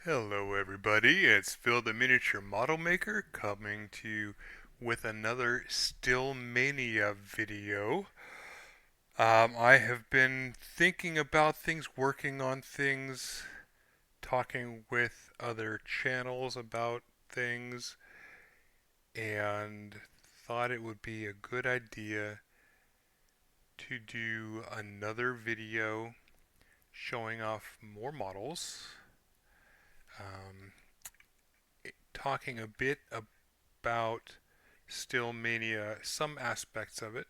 Hello everybody, it's Phil the Miniature Model Maker coming to you with another Stillmania video. I have been thinking about things, working on things, talking with other channels about things, and thought it would be a good idea to do another video showing off more models, um, talking a bit about Stillmania, some aspects of it,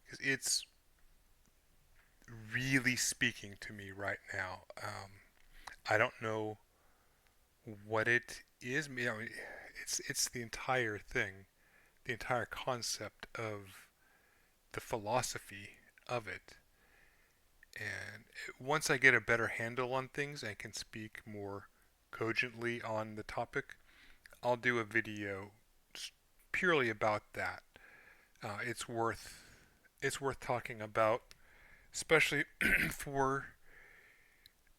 because it's really speaking to me right now. I don't know what it is. It's the entire thing, the entire concept of the philosophy of it. And once I get a better handle on things and can speak more cogently on the topic, I'll do a video purely about that. It's worth talking about, especially for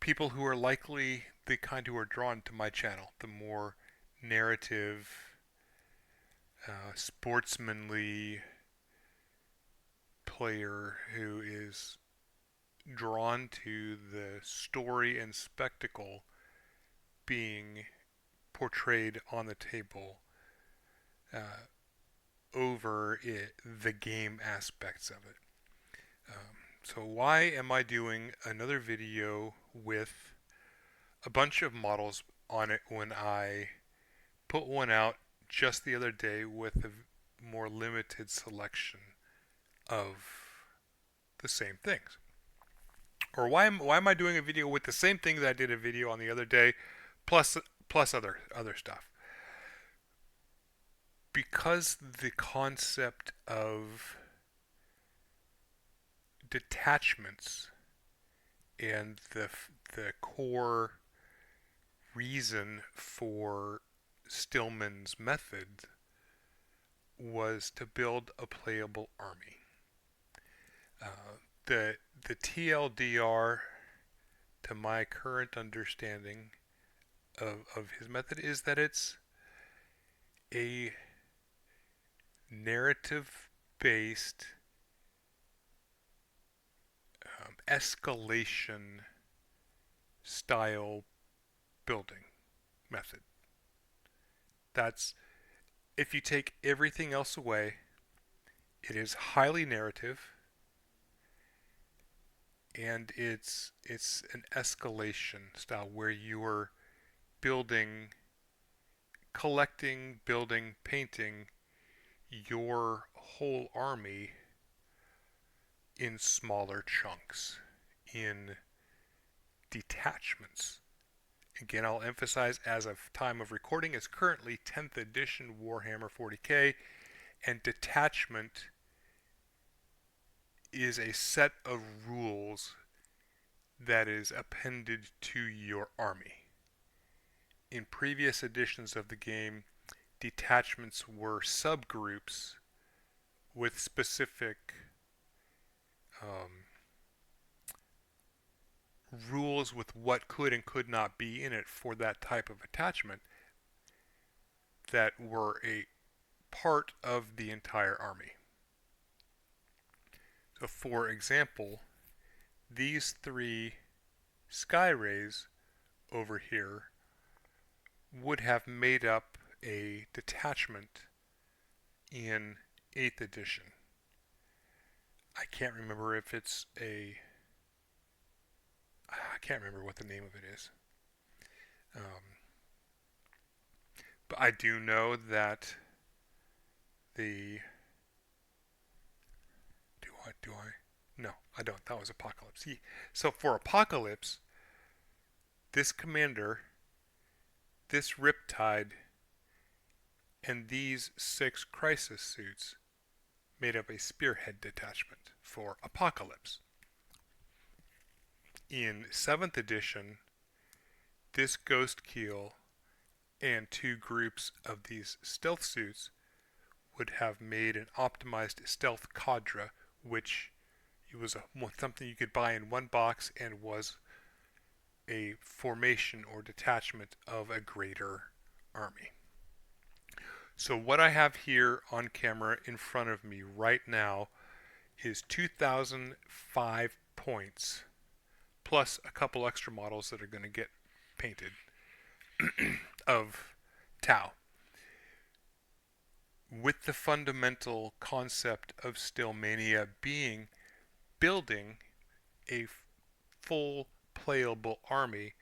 people who are likely the kind who are drawn to my channel, the more narrative, sportsmanly player who is drawn to the story and spectacle being portrayed on the table uh, over the game aspects of it. So why am I doing another video with a bunch of models on it when I put one out just the other day with a more limited selection of the same things? Or why am I doing a video with the same thing that I did a video on the other day, plus other stuff? Because the concept of detachments and the core reason for Stillman's method was to build a playable army. The the TLDR, to my current understanding of his method, is that it's a narrative based escalation style building method. That's, if you take everything else away, it is highly narrative, and it's an escalation style where you are building, collecting, building, painting your whole army in smaller chunks, in detachments. Again, I'll emphasize, as of time of recording, is currently 10th edition Warhammer 40k, and detachment is a set of rules that is appended to your army. In previous editions of the game, detachments were subgroups with specific um, rules with what could and could not be in it for that type of attachment that were a part of the entire army. So, for example, these three sky rays over here would have made up a detachment in 8th edition. I can't remember if it's a. I can't remember what the name of it is. Um, but I do know that the. Do I? No, I don't. That was Apocalypse. So for Apocalypse, this commander, this Riptide, and these 6 crisis suits made up a spearhead detachment for Apocalypse. In 7th edition, this Ghost Keel and 2 groups of these stealth suits would have made an optimized stealth cadre, which it was something you could buy in one box and was a formation or detachment of a greater army. So what I have here on camera in front of me right now is 2005 points plus a couple extra models that are going to get painted of Tau, with the fundamental concept of Stillmania being building a full playable army.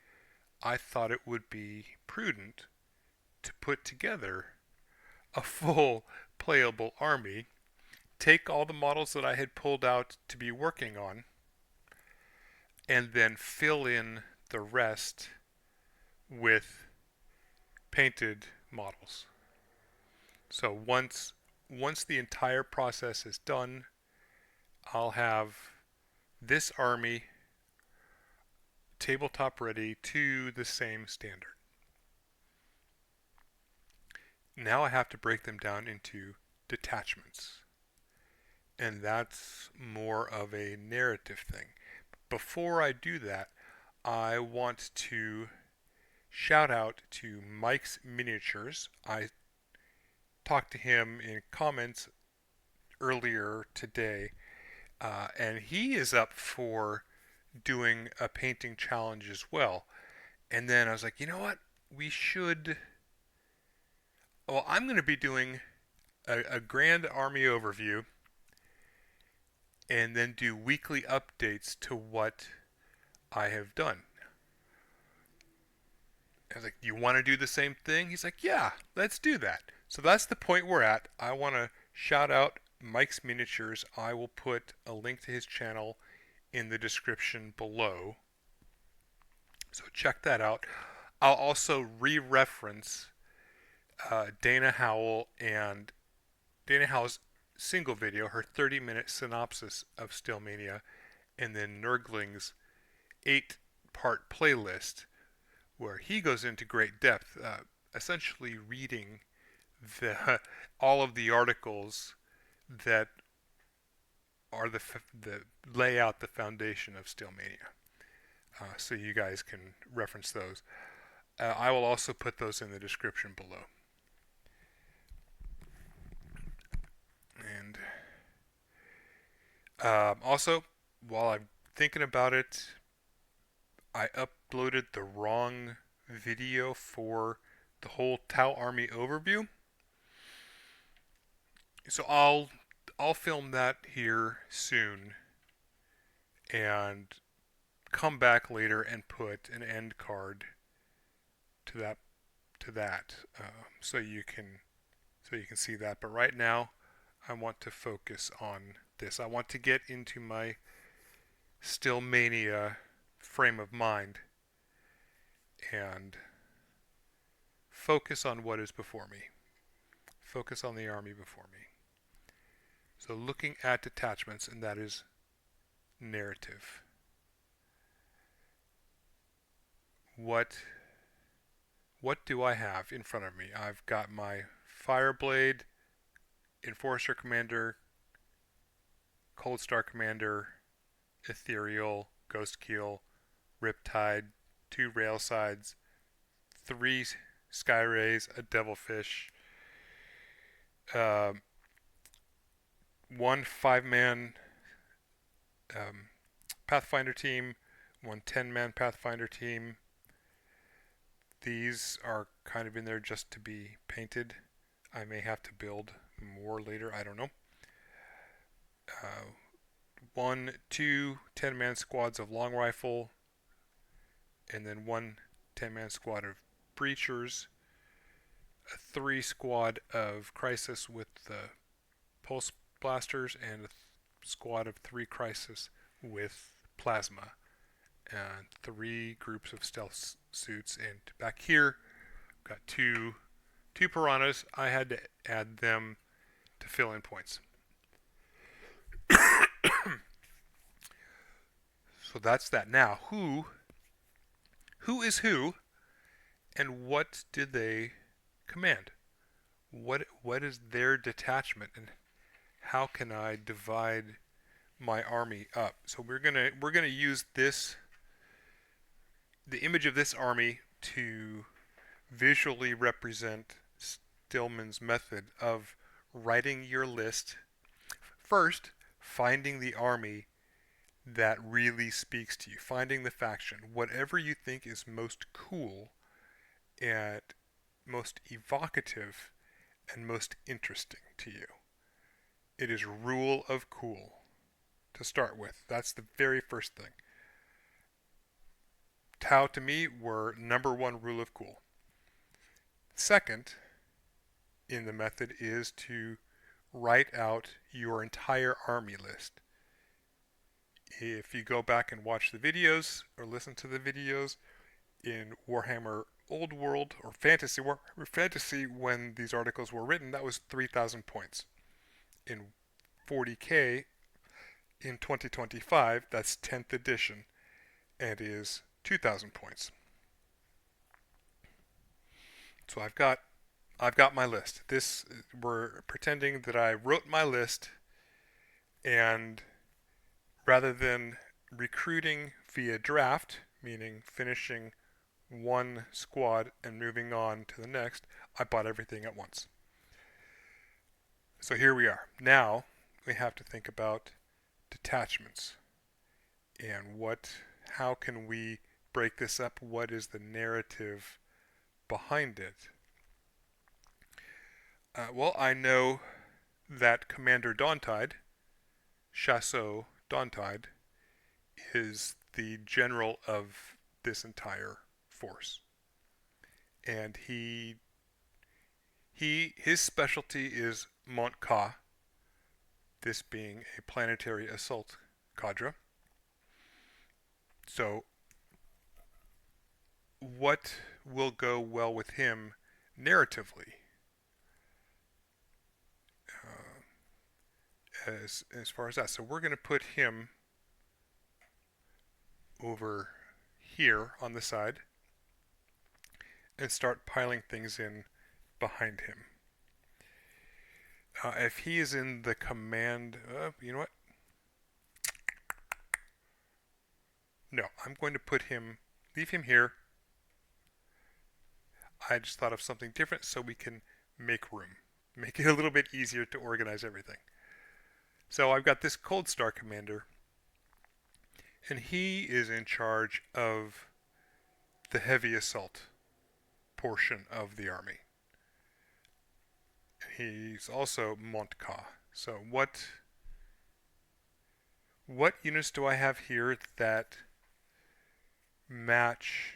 I thought it would be prudent to put together a full playable army, take all the models that I had pulled out to be working on, and then fill in the rest with painted models. So once the entire process is done, I'll have this army tabletop ready to the same standard. Now I have to break them down into detachments. And that's more of a narrative thing. Before I do that, I want to shout out to Mike's Miniatures. I talked to him in comments earlier today, and he is up for doing a painting challenge as well. And then I was like, you know what? We should. Well, I'm going to be doing a grand army overview and then do weekly updates to what I have done. I was like, you want to do the same thing? He's like, yeah, let's do that. So that's the point we're at. I want to shout out Mike's Miniatures. I will put a link to his channel in the description below. So check that out. I'll also re-reference Dana Howell and Dana Howell's single video, her 30-minute synopsis of Stillmania, and then Nurgling's 8-part playlist, where he goes into great depth, essentially reading all of the articles that are the lay out the foundation of Stillmania. So you guys can reference those. I will also put those in the description below. And also, while I'm thinking about it, I uploaded the wrong video for the whole Tau Army overview. So I'll film that here soon and come back later and put an end card to that so you can see that. But right now I want to focus on this. I want to get into my Stillmania frame of mind and focus on what is before me. Focus on the army before me. So looking at detachments, and that is narrative. What do I have in front of me? I've got my Fireblade, Enforcer Commander, Cold Star Commander, Ethereal, Ghostkeel, Riptide, 2 Railsides, 3 Skyrays, a Devilfish, 1 5-man Pathfinder team, 1 10-man Pathfinder team. These are kind of in there just to be painted. I may have to build more later, I don't know. 2 10-man squads of long rifle, and then 1 10-man squad of breachers, a 3 squad of crisis with the pulse blasters, and a squad of 3 crisis with plasma, and 3 groups of stealth suits. And back here got two piranhas. I had to add them to fill in points. So that's that. Now, who is who, and what did they command? What is their detachment, and how can I divide my army up? So we're gonna use this the image of this army to visually represent Stillman's method of writing your list. First, finding the army that really speaks to you, finding the faction, whatever you think is most cool and most evocative and most interesting to you. It is rule of cool to start with. That's the very first thing. Tau to me were number one rule of cool. Second in the method is to write out your entire army list. If you go back and watch the videos or listen to the videos in Warhammer Old World or Fantasy when these articles were written, that was 3,000 points. In 40K in 2025, that's 10th edition and is 2,000 points. So I've got my list. This we're pretending that I wrote my list, and rather than recruiting via draft, meaning finishing one squad and moving on to the next, I bought everything at once. So here we are. Now we have to think about detachments and how can we break this up? What is the narrative behind it? Well, I know that Commander Dawntide, Chasseau Dawntide, is the general of this entire force, and his specialty is Mont'ka, this being a planetary assault cadre. So, what will go well with him narratively? As far as that, so we're going to put him over here on the side and start piling things in behind him. If he is in the command, you know what? No, I'm going to leave him here. I just thought of something different so we can make room. Make it a little bit easier to organize everything. So I've got this Cold Star commander, and he is in charge of the heavy assault portion of the army. He's also Mont'ka. So what units do I have here that match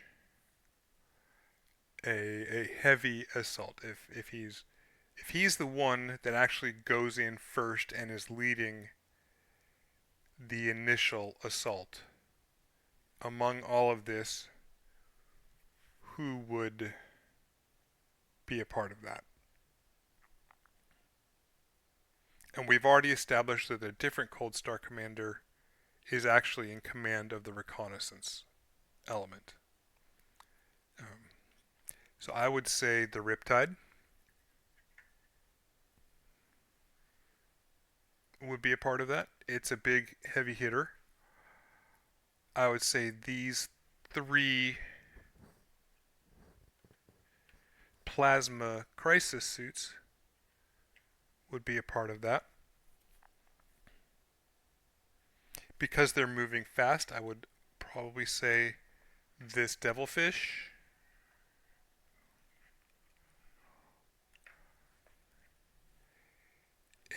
a heavy assault? If he's the one that actually goes in first and is leading the initial assault, among all of this, who would be a part of that? And we've already established that a different Cold Star commander is actually in command of the reconnaissance element. So I would say the Riptide would be a part of that. It's a big, heavy hitter. I would say these three plasma crisis suits would be a part of that. Because they're moving fast, I would probably say this Devilfish.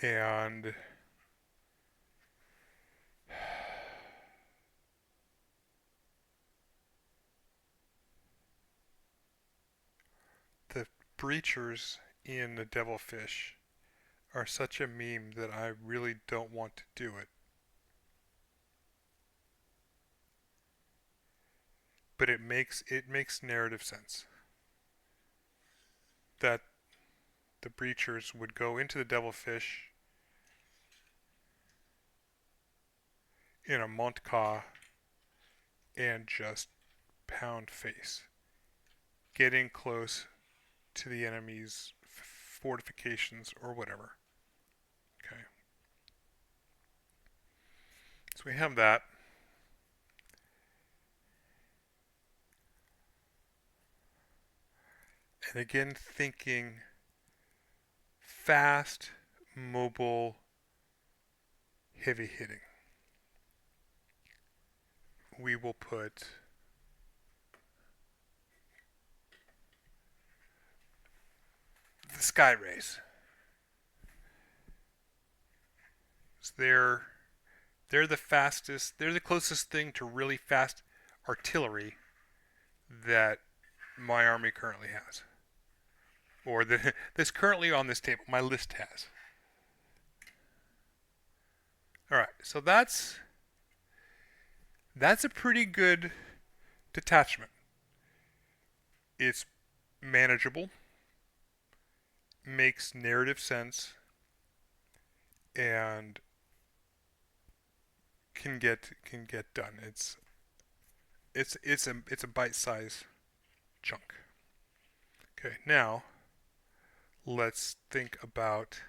And the breachers in the Devilfish are such a meme that I really don't want to do it. But it makes narrative sense that the breachers would go into the Devilfish in a Mont'ka and just pound face, getting close to the enemy's fortifications or whatever. Okay. So we have that. And again, thinking fast, mobile, heavy hitting. We will put the Sky Rays. So they're the fastest. They're the closest thing to really fast artillery that my army currently has, or that's currently on this table. My list has. All right, so that's a pretty good detachment. It's manageable, makes narrative sense, and can get done. It's a bite-sized chunk. Okay, now let's think about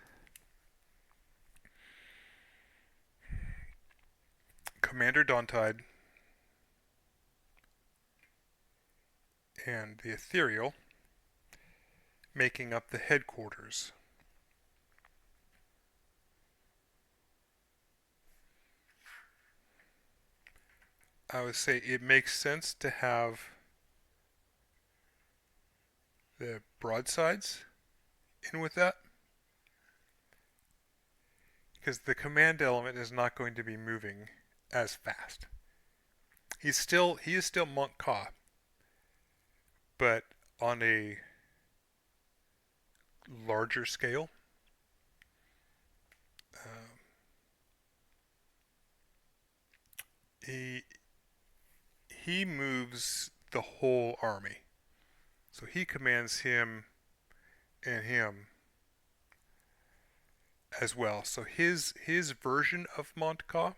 Commander Dantide and the Ethereal making up the headquarters. I would say it makes sense to have the broadsides in with that, because the command element is not going to be moving as fast. He is still Monk Ka, but on a larger scale. Um, he he moves the whole army, so he commands him and him as well. So his version of Montka,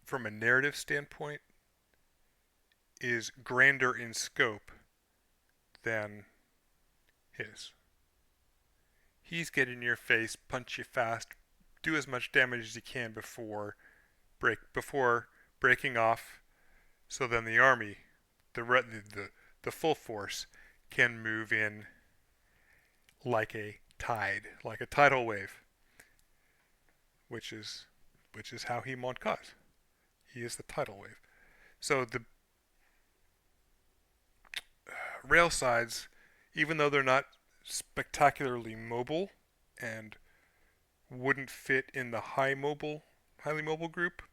from a narrative standpoint, is grander in scope than his. He's get in your face, punch you fast, do as much damage as he can before breaking off. So then the army, the full force, can move in like a tidal wave, which is how he Montcalms. He is the tidal wave. So the rail sides, even though they're not spectacularly mobile and wouldn't fit in the highly mobile group,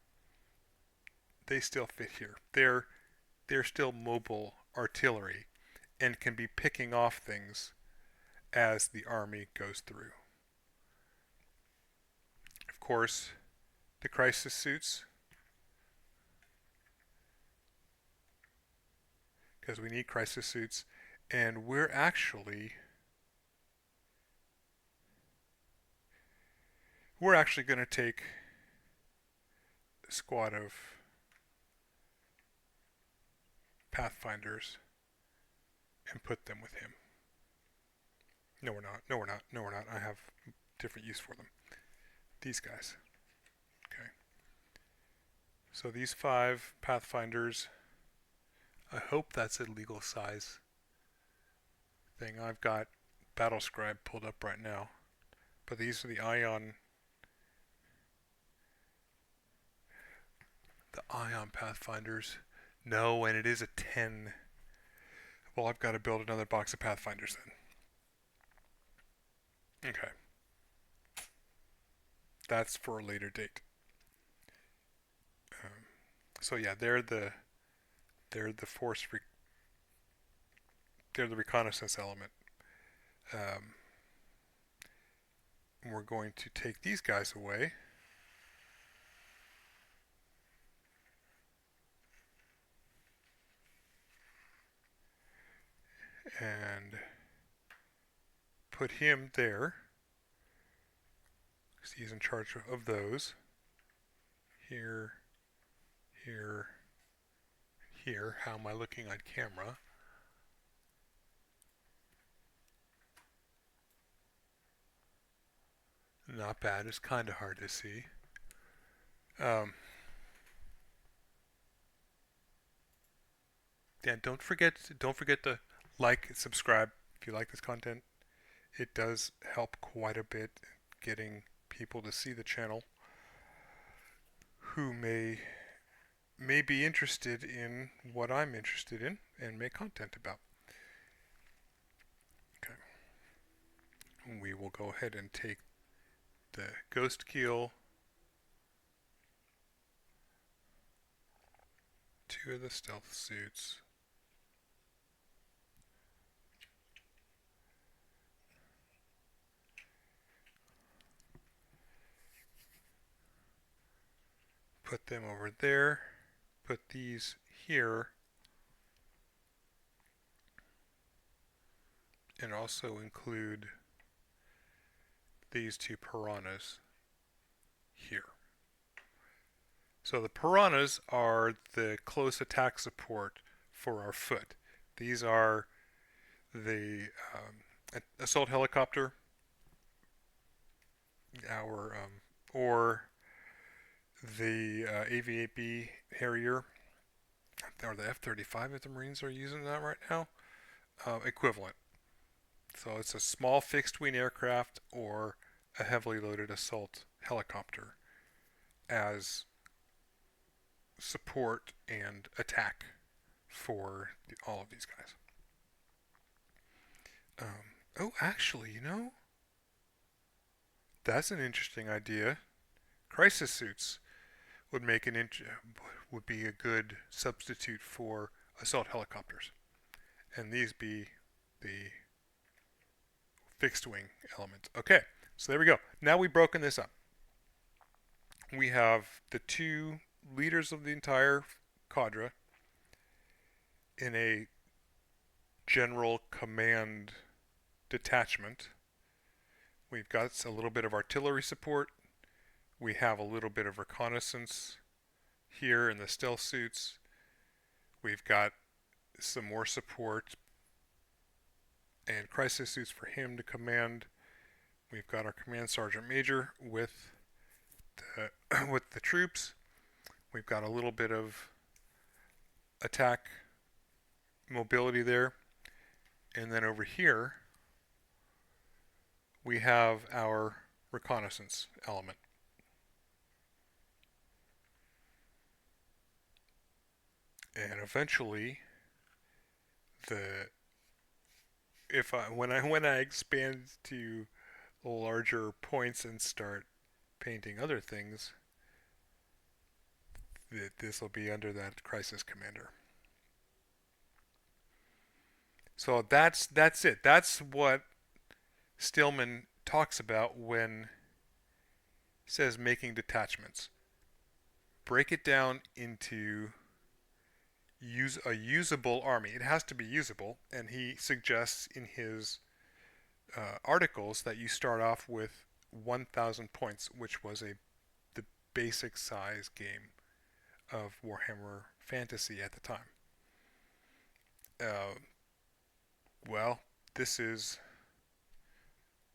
they still fit here. They're still mobile artillery and can be picking off things as the army goes through. Of course, the crisis suits, because we need crisis suits, and we're actually going to take a squad of Pathfinders and put them with him. No, we're not. No, we're not. No, we're not. I have different use for them. These guys. Okay. So these 5 Pathfinders, I hope that's a legal size thing. I've got Battle Scribe pulled up right now. But these are the Ion Pathfinders. No, and it is a 10. Well, I've got to build another box of Pathfinders then. Okay. That's for a later date. So yeah, they're the reconnaissance element. Um, we're going to take these guys away. And put him there, because he's in charge of those. Here, here, here. How am I looking on camera? Not bad. It's kind of hard to see. Yeah, don't forget the Like, subscribe if you like this content. It does help quite a bit getting people to see the channel who may be interested in what I'm interested in and make content about. Okay. We will go ahead and take the ghost keel, two of the stealth suits, put them over there, put these here, and also include these two piranhas here. So the piranhas are the close attack support for our foot. These are the assault helicopter, our or the AV-8B Harrier, or the F-35 if the Marines are using that right now, equivalent. So it's a small fixed-wing aircraft or a heavily loaded assault helicopter as support and attack for all of these guys. Oh, actually, that's an interesting idea. Crisis suits would make would be a good substitute for assault helicopters, and these be the fixed wing element. Okay, so there we go. Now we've broken this up. We have the two leaders of the entire cadre in a general command detachment. We've got a little bit of artillery support. We have a little bit of reconnaissance here in the stealth suits. We've got some more support and crisis suits for him to command. We've got our command sergeant major with with the troops. We've got a little bit of attack mobility there. And then over here, we have our reconnaissance element. And eventually, the if I when I expand to larger points and start painting other things, this will be under that crisis commander. So that's it. That's what Stillman talks about when he says making detachments. Break it down into use a usable army. It has to be usable, and he suggests in his articles that you start off with 1,000 points, which was the basic size game of Warhammer Fantasy at the time. Uh, well, this is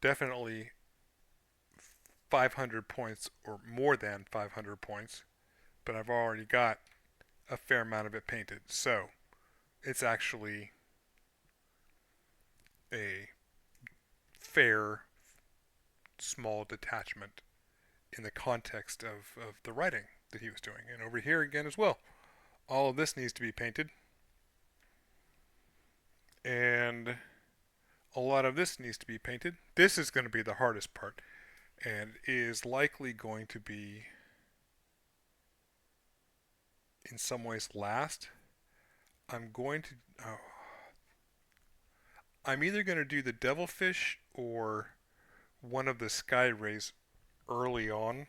definitely 500 points or more than 500 points, but I've already got a fair amount of it painted. So it's actually a fair small detachment in the context of the writing that he was doing. And over here again as well, all of this needs to be painted. And a lot of this needs to be painted. This is going to be the hardest part and is likely going to be in some ways last. I'm going to I'm either going to do the devilfish or one of the sky rays early on.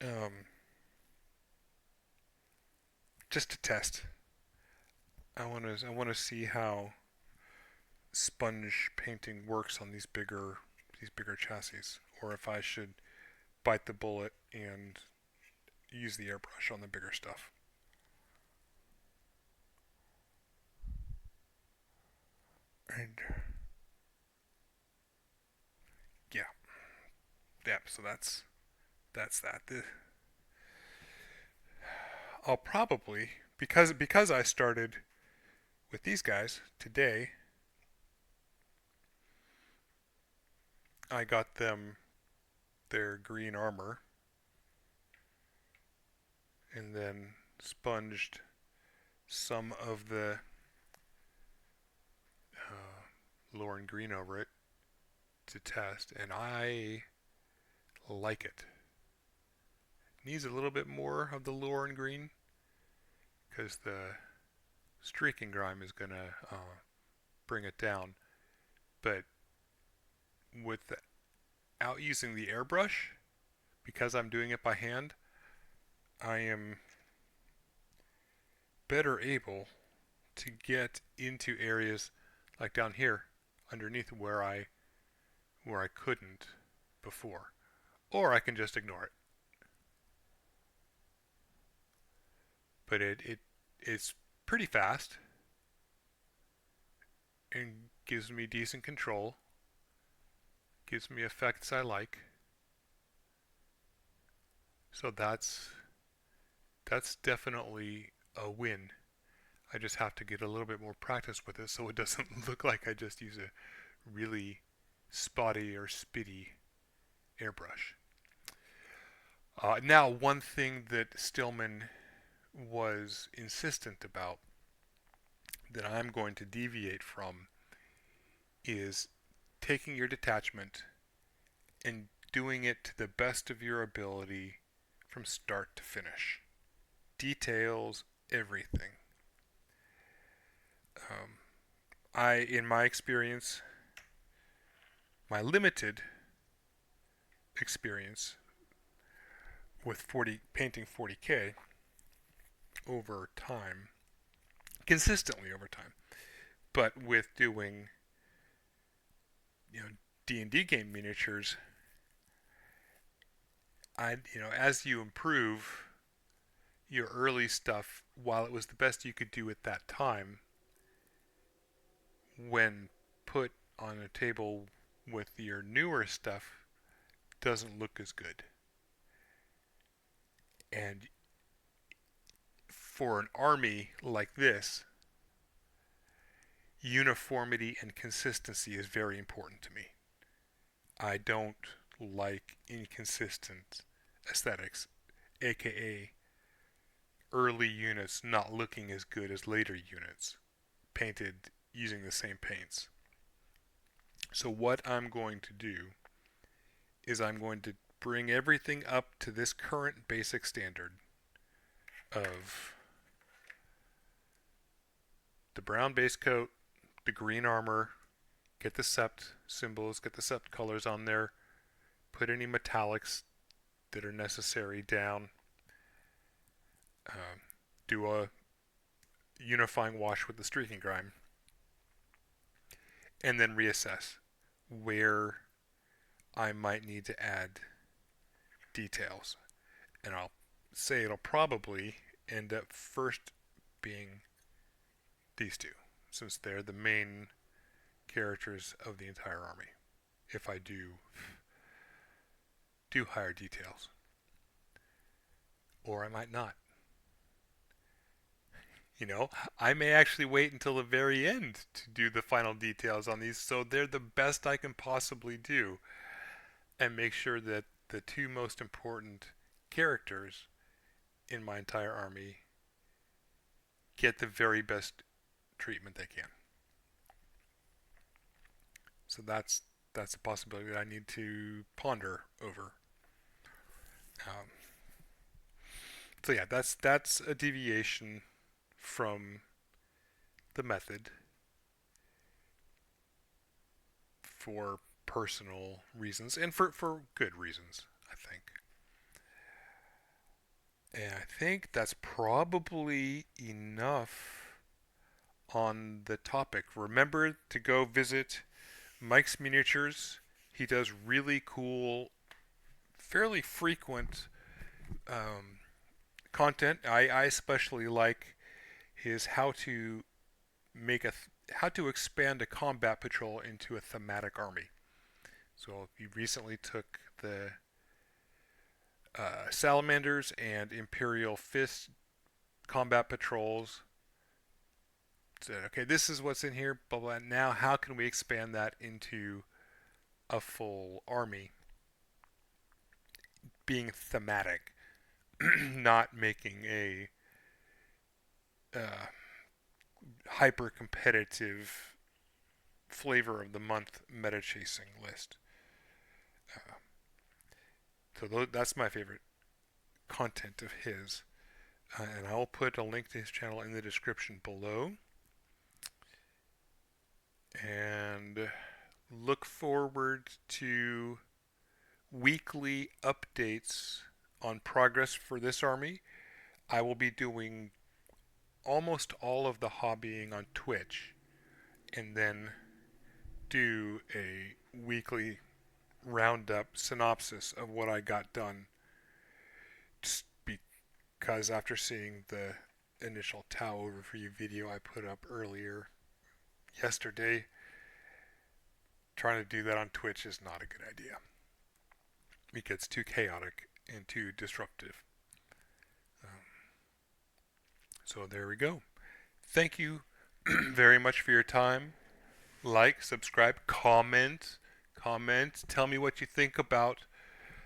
Um, just to test. I want to see how sponge painting works on these bigger chassis, or if I should bite the bullet and use the airbrush on the bigger stuff. And yeah, yeah. So that's that. I'll probably because I started with these guys today, I got them their green armor and then sponged some of the Lauren green over it to test, and I like it. Needs a little bit more of the Lauren green because the streaking grime is gonna bring it down. But without using the airbrush, because I'm doing it by hand, I am better able to get into areas like down here underneath where I couldn't before, or I can just ignore it. But it's pretty fast and gives me decent control, gives me effects I like. So that's definitely a win. I just have to get a little bit more practice with it so it doesn't look like I just use a really spotty or spitty airbrush. Now, one thing that Stillman was insistent about that I'm going to deviate from is taking your detachment and doing it to the best of your ability from start to finish. Details, everything. In my experience, my limited experience with painting 40K over time, consistently over time, but with doing D&D game miniatures, as you improve your early stuff, while it was the best you could do at that time, when put on a table with your newer stuff, doesn't look as good. And for an army like this, uniformity and consistency is very important to me. I don't like inconsistent aesthetics, aka early units not looking as good as later units painted using the same paints. So what I'm going to do is I'm going to bring everything up to this current basic standard of the brown base coat, the green armor, get the sept symbols, get the sept colors on there, put any metallics that are necessary down, do a unifying wash with the streaking grime, and then reassess where I might need to add details. And I'll say it'll probably end up first being these two, since they're the main characters of the entire army. If I do higher details, or I might not. I may actually wait until the very end to do the final details on these, so they're the best I can possibly do, and make sure that the two most important characters in my entire army get the very best treatment they can. So that's a possibility that I need to ponder over. Um, so yeah, that's a deviation from the method for personal reasons and for good reasons, I think. And I think that's probably enough on the topic. Remember to go visit Mike's Miniatures. He does really cool, fairly frequent content. I especially like his how to expand a combat patrol into a thematic army. So he recently took the Salamanders and Imperial Fist combat patrols. Said, okay, this is what's in here, blah, blah. Now, how can we expand that into a full army? Being thematic, not making a uh, hyper competitive flavor of the month meta chasing list. Uh, so that's my favorite content of his. And I will put a link to his channel in the description below. And look forward to weekly updates on progress for this army. I will be doing almost all of the hobbying on Twitch and then do a weekly roundup synopsis of what I got done. Just because after seeing the initial Tau overview video I put up earlier yesterday, trying to do that on Twitch is not a good idea. It gets too chaotic and too disruptive. So there we go. Thank you very much for your time. Like, subscribe, comment. Tell me what you think about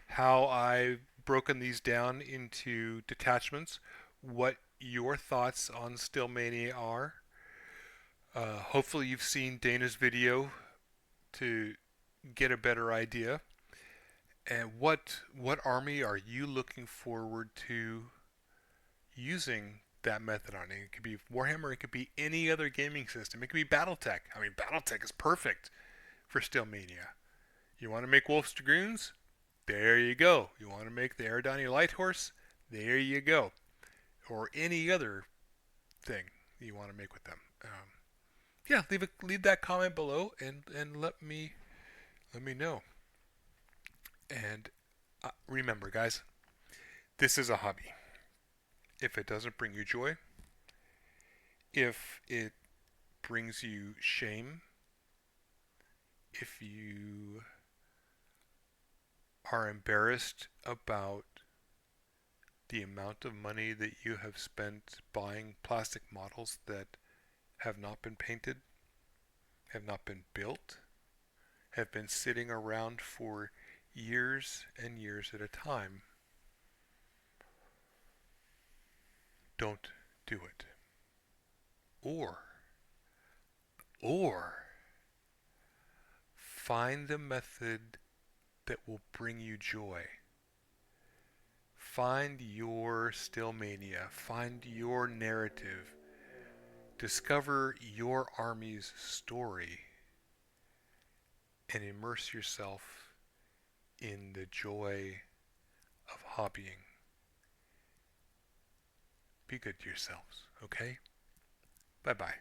how I've broken these down into detachments, what your thoughts on Stillmania are. Hopefully you've seen Dana's video to get a better idea. And what army are you looking forward to using that method on? It could be Warhammer, it could be any other gaming system. It could be BattleTech. I mean, BattleTech is perfect for Stillmania. You want to make Wolf's Dragoons? There you go. You want to make the Eridani Light Horse? There you go. Or any other thing you want to make with them. Yeah, leave that comment below and let me know. And remember, guys, this is a hobby. If it doesn't bring you joy, if it brings you shame, if you are embarrassed about the amount of money that you have spent buying plastic models that have not been painted, have not been built, have been sitting around for years and years at a time, don't do it. Or find the method that will bring you joy. Find your Stillmania. Find your narrative. Discover your army's story and immerse yourself in the joy of hobbying. Be good to yourselves, okay? Bye-bye.